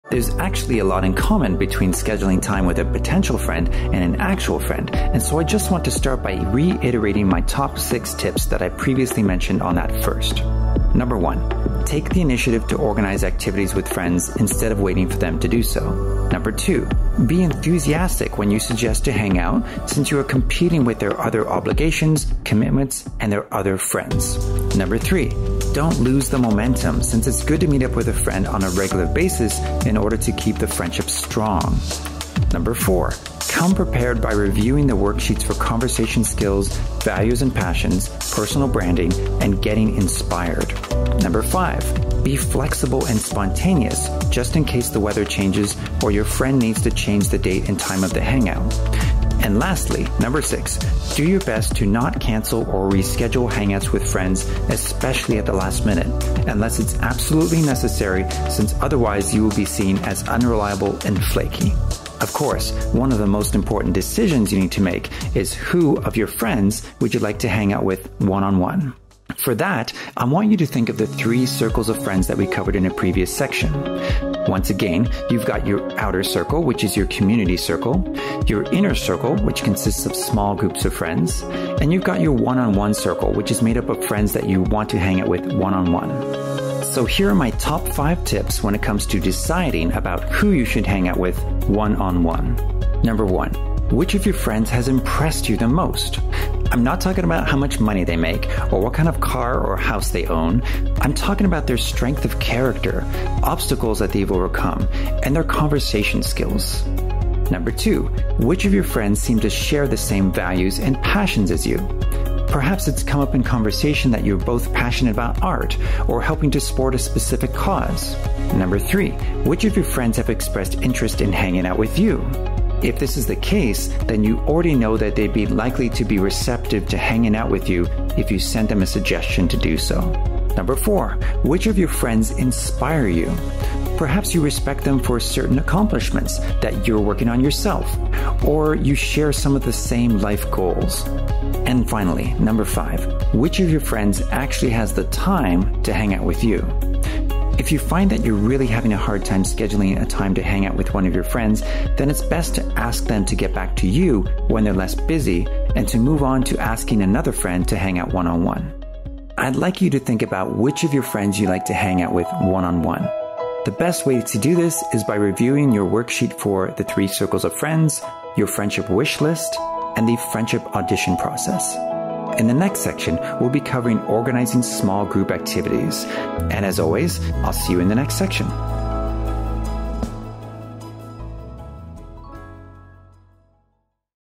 There's actually a lot in common between scheduling time with a potential friend and an actual friend, and so I just want to start by reiterating my top 6 tips that I previously mentioned on that first. Number 1, take the initiative to organize activities with friends instead of waiting for them to do so. Number 2, be enthusiastic when you suggest to hang out, since you are competing with their other obligations, commitments, and their other friends. Number 3, don't lose the momentum, since it's good to meet up with a friend on a regular basis in order to keep the friendship strong. Number 4, come prepared by reviewing the worksheets for conversation skills, values and passions, personal branding, and getting inspired. Number 5, be flexible and spontaneous, just in case the weather changes or your friend needs to change the date and time of the hangout. And lastly, number 6, do your best to not cancel or reschedule hangouts with friends, especially at the last minute, unless it's absolutely necessary, since otherwise you will be seen as unreliable and flaky. Of course, one of the most important decisions you need to make is who of your friends would you like to hang out with one-on-one. For that, I want you to think of the 3 circles of friends that we covered in a previous section. Once again, you've got your outer circle, which is your community circle, your inner circle, which consists of small groups of friends, and you've got your one-on-one circle, which is made up of friends that you want to hang out with one-on-one. So here are my top 5 tips when it comes to deciding about who you should hang out with one-on-one. Number 1, which of your friends has impressed you the most? I'm not talking about how much money they make or what kind of car or house they own. I'm talking about their strength of character, obstacles that they've overcome, and their conversation skills. Number 2, which of your friends seem to share the same values and passions as you? Perhaps it's come up in conversation that you're both passionate about art or helping to support a specific cause. Number 3, which of your friends have expressed interest in hanging out with you? If this is the case, then you already know that they'd be likely to be receptive to hanging out with you if you sent them a suggestion to do so. Number 4, which of your friends inspire you? Perhaps you respect them for certain accomplishments that you're working on yourself, or you share some of the same life goals. And finally, number 5, which of your friends actually has the time to hang out with you? If you find that you're really having a hard time scheduling a time to hang out with one of your friends, then it's best to ask them to get back to you when they're less busy and to move on to asking another friend to hang out one-on-one. I'd like you to think about which of your friends you like to hang out with one-on-one. The best way to do this is by reviewing your worksheet for the 3 circles of friends, your friendship wish list, and the friendship audition process. In the next section, we'll be covering organizing small group activities. And as always, I'll see you in the next section.